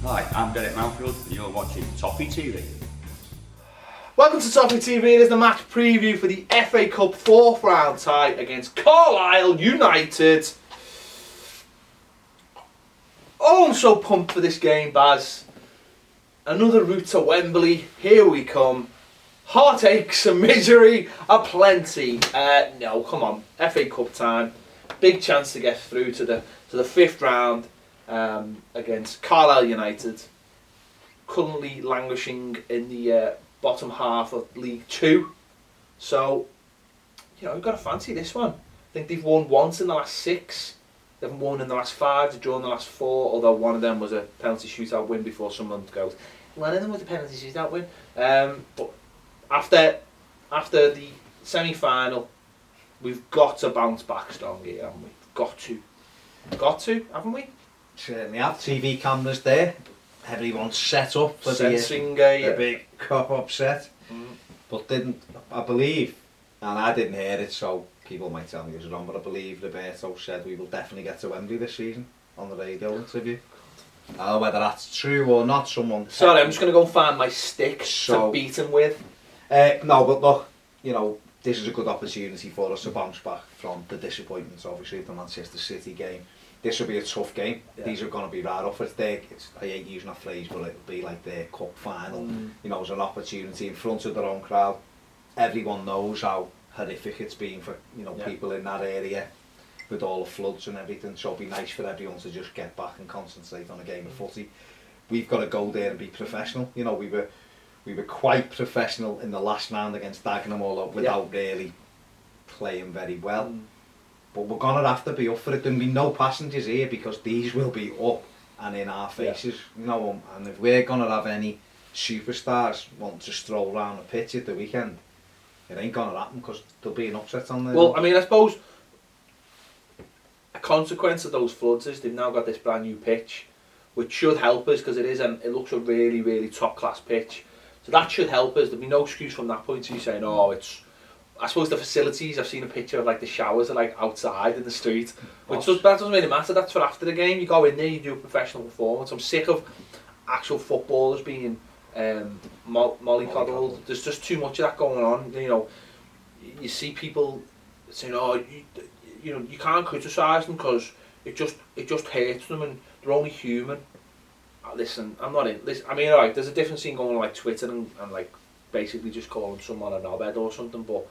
Hi, I'm Derek Mountfield and you're watching Toffee TV. Welcome to Toffee TV. It is the match preview for the FA Cup 4th round tie against Carlisle United. Oh, I'm so pumped for this game, Baz. Another route to Wembley. Here we come. Heartaches and misery aplenty. No, come on. FA Cup time. Big chance to get through to the 5th round against Carlisle United. Currently languishing in the bottom half of League 2. So, you know, we've got to fancy this one. I think they've won once in the last 6. They haven't won in the last 5, they've drawn the last 4, although one of them was a penalty shootout win before someone goes, one of them was a penalty shootout win. But after the semi-final, we've got to bounce back strong here, haven't we? Got to, haven't we? Certainly have. TV cameras there. Everyone's set up for Sensing the big cup upset. But I believe, and I didn't hear it, so people might tell me it was wrong, but I believe Roberto said we will definitely get to Wembley this season on the radio interview. Whether that's true or not, someone... Sorry, I'm just going to go and find my stick to beat him with. No, but look, you know, this is a good opportunity for us to bounce back from the disappointments, obviously, of the Manchester City game. This will be a tough game. Yeah. These are going to be right off. I hate using that phrase, but it'll be like their cup final. You know, as an opportunity in front of their own crowd. Everyone knows how horrific it's been for, you know, people in that area with all the floods and everything. So it'll be nice for everyone to just get back and concentrate on a game of footy. We've got to go there and be professional. You know, we were quite professional in the last round against Dagenham, although without really playing very well. But we're going to have to be up for it. There'll be no passengers here because these will be up and in our faces. You know, and if we're going to have any superstars want to stroll around the pitch at the weekend, it ain't going to happen because there'll be an upset on there. Well, I mean, I suppose a consequence of those floods is they've now got this brand new pitch, which should help us because it looks a really, really top class pitch. So that should help us. There'll be no excuse from that point to you saying, oh, it's... I suppose the facilities, I've seen a picture of like the showers are like outside in the street, which that doesn't really matter. That's for after the game. You go in there, you do a professional performance. I'm sick of actual footballers being mollycoddled. There's just too much of that going on. You know, you see people saying, "Oh, you know, you can't criticise them because it just hurts them and they're only human." Listen, I'm not in. Listen, I mean, alright, there's a difference in going on like Twitter and like basically just calling someone a knobhead or something, but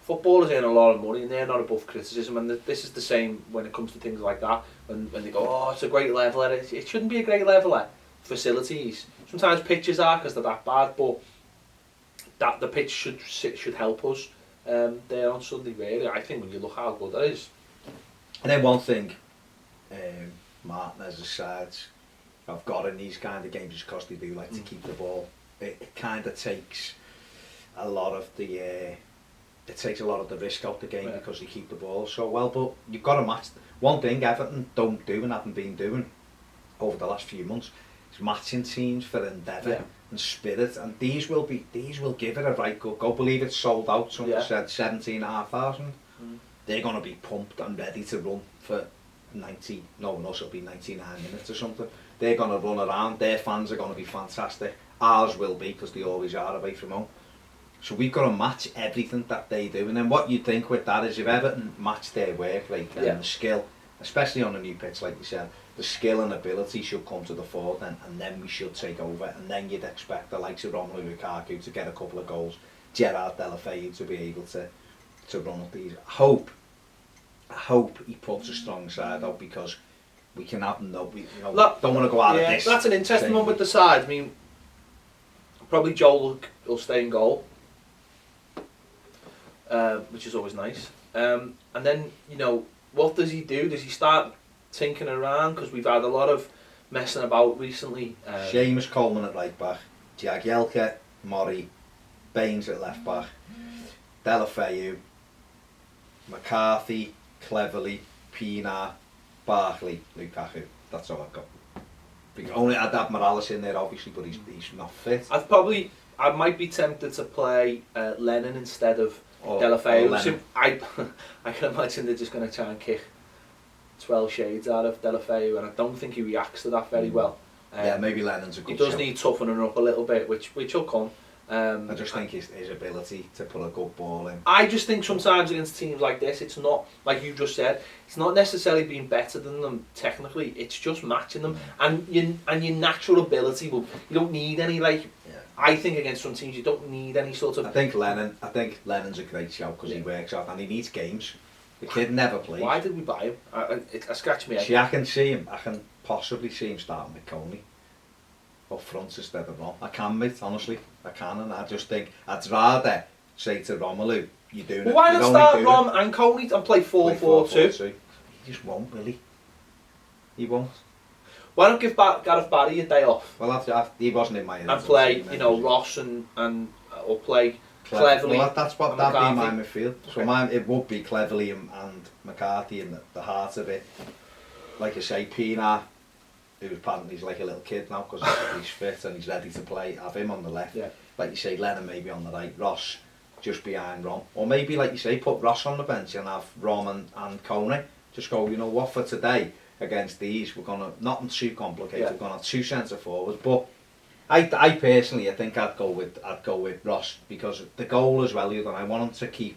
footballers earn a lot of money and they're not above criticism, and this is the same when it comes to things like that. When they go, oh, it's a great leveller, it shouldn't be a great leveller. Facilities, sometimes pitches are because they're that bad, but that the pitch should help us there on Sunday. Really, I think when you look how good that is. And then one thing, Martinez's sides have got in these kind of games because they do like to keep the ball. It kind of takes a lot of the risk out the game because they keep the ball so well. But you've got to match. One thing Everton don't do and haven't been doing over the last few months is matching teams for endeavour and spirit. And these will give it a right good go. Believe it's sold out. Someone said 17,500. They're going to be pumped and ready to run for 90. No, it'll be 99 minutes or something. They're going to run around. Their fans are going to be fantastic. Ours will be because they always are away from home. So we've got to match everything that they do. And then what you think with that is if Everton match their work rate and the skill, especially on a new pitch like you said, the skill and ability should come to the fore then, and then we should take over. And then you'd expect the likes of Romelu Lukaku to get a couple of goals, Gerard Deulofeu to be able to run up these. I hope he puts a strong side out because we can have don't want to go out of this. That's an interesting one with the side. I mean, probably Joel will stay in goal, which is always nice. And then, you know, what does he do? Does he start tinkering around? Because we've had a lot of messing about recently. Seamus Coleman at right back, Jagielka, Murray, Baines at left back, Deulofeu, McCarthy, Cleverly, Pienaar, Barkley, Lukaku. That's all I've got. Only I'd have Morales in there obviously, but he's not fit. I might be tempted to play Lennon instead of Deulofeu. So I can imagine they're just going to try and kick 12 shades out of Deulofeu, and I don't think he reacts to that very well. Yeah, maybe Lennon's a good He does shout. need toughening up a little bit, which will come. I just think his ability to put a good ball in. I just think sometimes against teams like this, it's not, like you just said, it's not necessarily being better than them technically, it's just matching them. And your natural ability, you don't need any, like, I think against some teams you don't need any sort of... I think Lennon's a great shout because he works out and he needs games. The kid never plays. Why did we buy him? I scratch me head. See, I can possibly see him starting with Coney up front instead of Rom. I can, mate, honestly. I can, and I just think I'd rather say to Romelu, you're doing it. Why not start Rom and Coney and play 4-4-2? He just won't, will he? He won't. Why not give Gareth Barry a day off? Well, he wasn't in my... And play, Ross or play Cleverly. Well, that'd be my midfield. Okay. So it would be Cleverly and McCarthy in the heart of it. Like I say, Pienaar, who's apparently he's like a little kid now because he's fit and he's ready to play. Have him on the left. Yeah. Like you say, Lennon maybe on the right. Ross just behind Rom. Or maybe, like you say, put Ross on the bench and have Rom and Coney. Just go, you know what, for today against these, we're gonna nothing too complicated. We're gonna have 2 centre forwards, but. I personally, I think I'd go with Ross because the goal as well. I want him to keep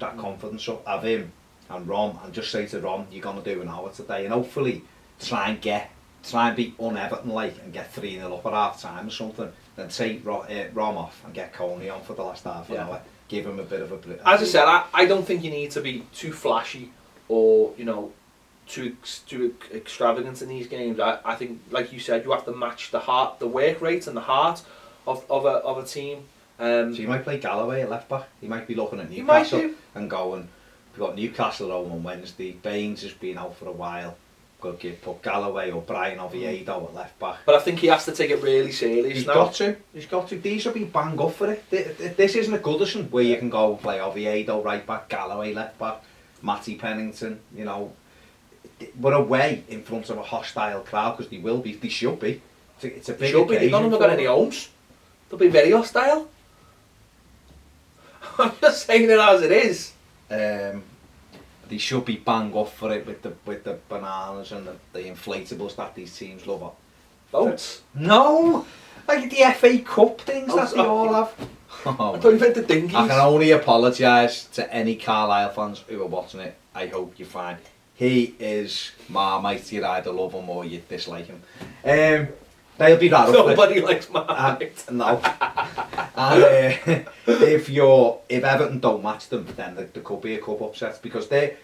that confidence up. Have him and Rom, and just say to Rom, you're gonna do an hour today, and hopefully try and be un-Everton like and get 3-0 up at half time or something. Then take Rom off and get Coney on for the last half an hour. Give him a bit of a. As I said, I don't think you need to be too flashy or too extravagant in these games. I think, like you said, you have to match the work rate and the heart of a team. So you might play Galloway at left back. He might be looking at Newcastle and going, we've got Newcastle home on Wednesday. Baines has been out for a while. Got to put Galloway or Brian Oviedo at left back. But I think he has to take it really serious. He's got to. These will be bang up for it. This isn't a Goodison where you can go and play Oviedo right back, Galloway left back, Matty Pennington, We're away in front of a hostile crowd because they should be. It's a big occasion. None of them have got any homes. They'll be very hostile. I'm just saying it as it is. They should be bang up for it with the bananas and the inflatables that these teams love. Boats? No! Like the FA Cup things that they all have. I thought you meant the dinghies. I can only apologise to any Carlisle fans who are watching it. I hope you're fine. He is Marmite. You either love him or you dislike him. They'll be that. Nobody likes Marmite. No. And if Everton don't match them, then there could be a cup upset because they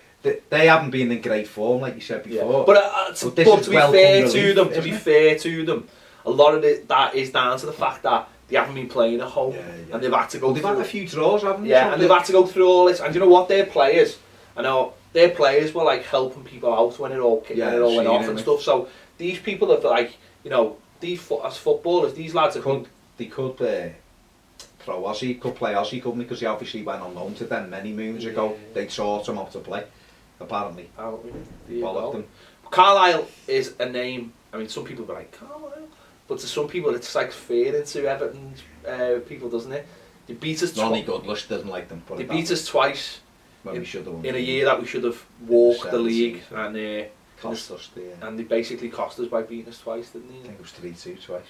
haven't been in great form, like you said before. But to be fair to them, a lot of that is down to the fact that they haven't been playing at home and they've had to go. They've had a few draws, haven't they? Yeah, and they've had to go through all this. And you know what? Their players were like helping people out when it all went off and stuff. So these people are like, as footballers, these lads are. They could play Aussie, couldn't they? Because he obviously went on loan to them many moons ago. They taught him how to play, apparently. Them. Carlisle is a name. I mean, some people be like Carlisle, but to some people it's like fear into Everton's people, doesn't it? They beat us. Ronnie Goodlush doesn't like them. They beat us twice. We should have won in a year that we should have walked the league, and they basically cost us by beating us twice, didn't they? I think it was 3-2 twice.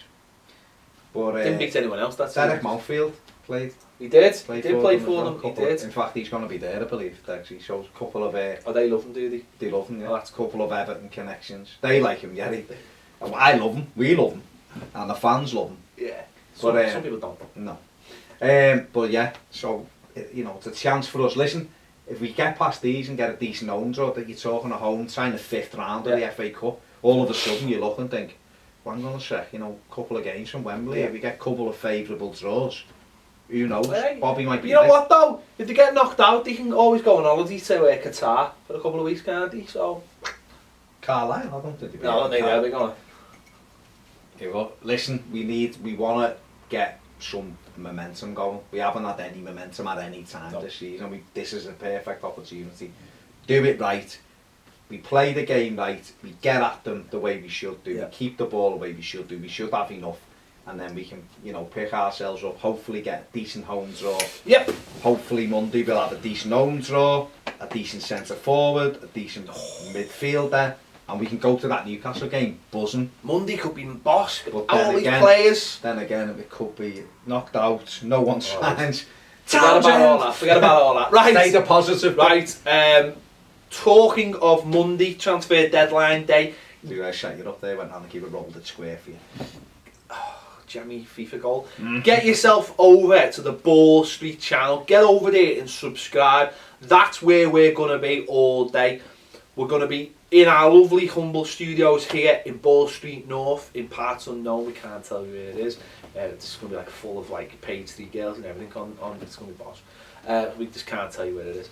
But didn't beat anyone else. That's Derek Mountfield played. He did. He did play for them. He did. In fact, he's going to be there, I believe. Actually, shows a couple of. Oh, they love him, do they? They love him. Yeah, that's a couple of Everton connections. They like him, yeah. I love him. We love him, and the fans love him. Yeah. Some people don't. No. But yeah, so it's a chance for us. Listen. If we get past these and get a decent home draw, that you're talking at home, trying the 5th round of the FA Cup, all of a sudden you look and think, well, hang on a sec, a couple of games from Wembley, if we get a couple of favourable draws, who knows? Hey, Bobby might be You know what though? If they get knocked out, they can always go on holiday to Qatar for a couple of weeks, can't they? So Carlisle, I don't think they're going to. Well, listen, we want to get some momentum going. We haven't had any momentum at any time this season. This is a perfect opportunity. Do it right. We play the game right. We get at them the way we should do. We keep the ball the way we should do. We should have enough, and then we can, pick ourselves up. Hopefully, get a decent home draw. Yep. Hopefully, Monday we'll have a decent home draw, a decent centre forward, a decent midfielder, and we can go to that Newcastle game buzzing. Monday could be boss. But All these players. Then again, it could be knocked out. No one signs. Forget about all that. Forget about all that. Right. Stay positive. Right. Talking of Monday, transfer deadline day. Do I shut you up there? Went on and keep it rolled at square for you. Jammy FIFA goal. Get yourself over to the Ball Street channel. Get over there and subscribe. That's where we're going to be all day. We're going to be in our lovely humble studios here in Ball Street North, in parts unknown. We can't tell you where it is. It's going to be like full of like page 3 girls and everything on it's going to be boss. We just can't tell you where it is.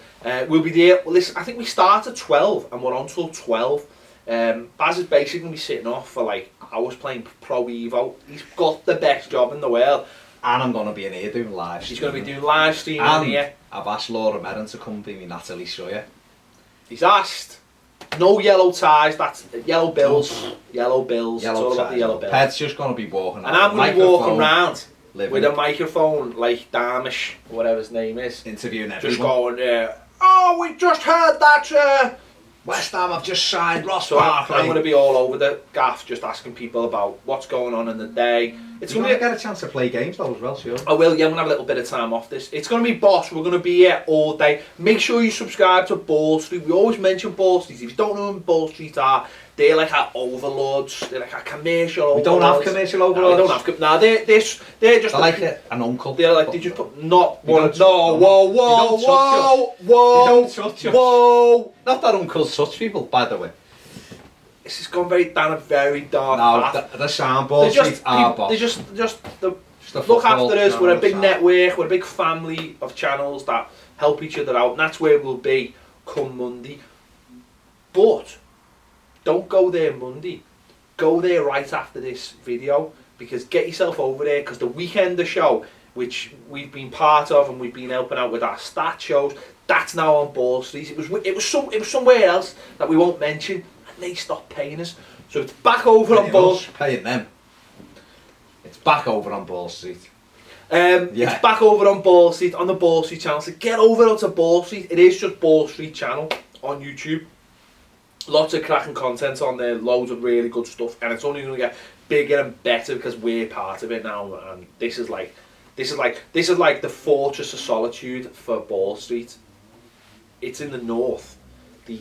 We'll be there. Well, listen, I think we start at 12 and we're on till 12. Baz is basically going to be sitting off for like hours playing Pro Evo. He's got the best job in the world. And I'm going to be in here doing live streaming. He's going to be doing live streaming and here. I've asked Laura Merrin to come be me Natalie Sawyer. He's asked. No yellow ties, that's yellow bills. Yellow bills. It's all about the yellow bills. Ped's just going to be walking around. And I'm going to be walking around living. With a microphone like Darmish, whatever his name is. Interviewing everyone. Just going, oh, we just heard that. West Ham have just signed Ross So Barkley. I'm going to be all over the gaff, just asking people about what's going on in the day. It's going to get a chance to play games though as well, sure. I will, yeah, I'm going to have a little bit of time off this. It's going to be boss, we're going to be here all day. Make sure you subscribe to Ball Street. We always mention Ball Street. If you don't know who Ball Street are, they're like our overlords. They're like our commercial overlords. We don't have commercial overlords. No, we don't have. No, they're just. They're like an uncle. They're like they just put not one. No, whoa. They don't touch you. Whoa. Not that uncles touch people, by the way. This has gone down a very dark path. The sound Ball Street are boss. They just look after us. We're a big network. We're a big family of channels that help each other out, and that's where we'll be come Monday. But don't go there Monday. Go there right after this video, because get yourself over there, because the Weekender show, which we've been part of and we've been helping out with our stat shows, that's now on Ball Street. It was somewhere else that we won't mention, and they stopped paying us. So it's back over on Ball Street. Paying them. It's back over on Ball Street. It's back over on Ball Street, on the Ball Street channel. So get over onto Ball Street. It is just Ball Street channel on YouTube. Lots of cracking content on there, loads of really good stuff, and it's only going to get bigger and better because we're part of it now. And this is like the fortress of solitude for Ball Street. It's in the north. There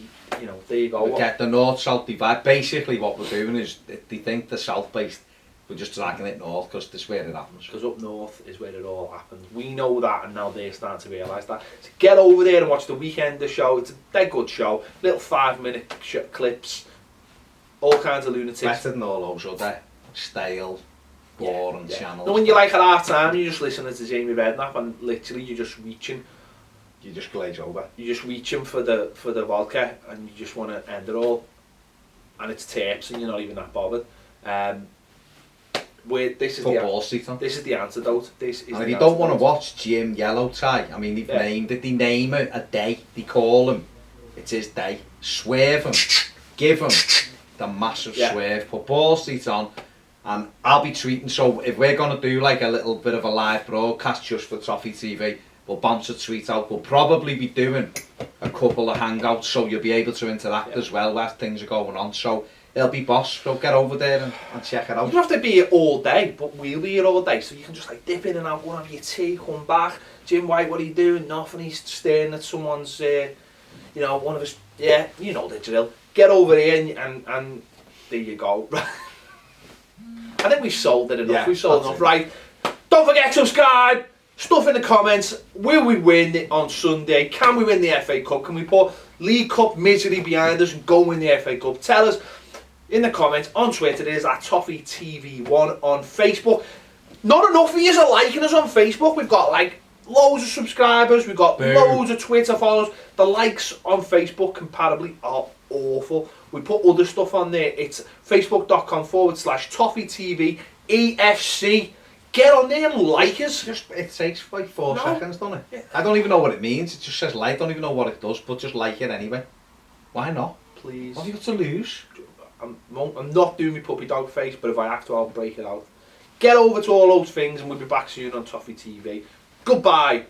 you go. Get the north-south divide. Basically, what we're doing is they think the south-based. We're just dragging it north because this is where it happens. Because up north is where it all happens. We know that, and now they're starting to realise that. So get over there and watch the Weekender show. It's a dead good show. Little 5-minute clips. All kinds of lunatics. Better than all those other stale, boring channels. No, when you like at half time, you just listening to Jamie Redknapp, and literally you're just reaching. You just glaze over. You're just reaching for the vodka, and you just want to end it all. And it's tapes, and you're not even that bothered. This is the antidote. And if you don't want to watch Jim Yellow Tie, I mean, they've named it. They name it a day. They call him. It's his day. Swerve him. Give him the massive swerve. Put Ball Street on, and I'll be treating. So if we're gonna do like a little bit of a live broadcast just for Toffee TV, we'll bounce a tweet out. We'll probably be doing a couple of hangouts, so you'll be able to interact as well as things are going on. So. It'll be boss, so get over there and check it out. You don't have to be here all day, but we'll be here all day, so you can just like dip in and out, go and have your tea, come back. Jim White, what are you doing? Nothing, he's staring at someone's, one of his, you know the drill. Get over here and there you go. I think we've sold it enough, we've sold enough, right? Don't forget to subscribe, stuff in the comments, will we win it on Sunday? Can we win the FA Cup? Can we put League Cup misery behind us and go win the FA Cup? Tell us in the comments. On Twitter it is at Toffee TV1. On Facebook, not enough of you are liking us on Facebook. We've got like loads of subscribers, we've got loads of Twitter followers. The likes on Facebook comparably are awful. We put other stuff on there. It's facebook.com/Toffee TV EFC. Get on there and like us. It takes like 4 seconds, doesn't it? I don't even know what it means. It just says like. I don't even know what it does, but just like it anyway. Why not? Please. What have you got to lose? I'm not doing my puppy dog face, but if I have to, I'll break it out. Get over to all those things, and we'll be back soon on Toffee TV. Goodbye.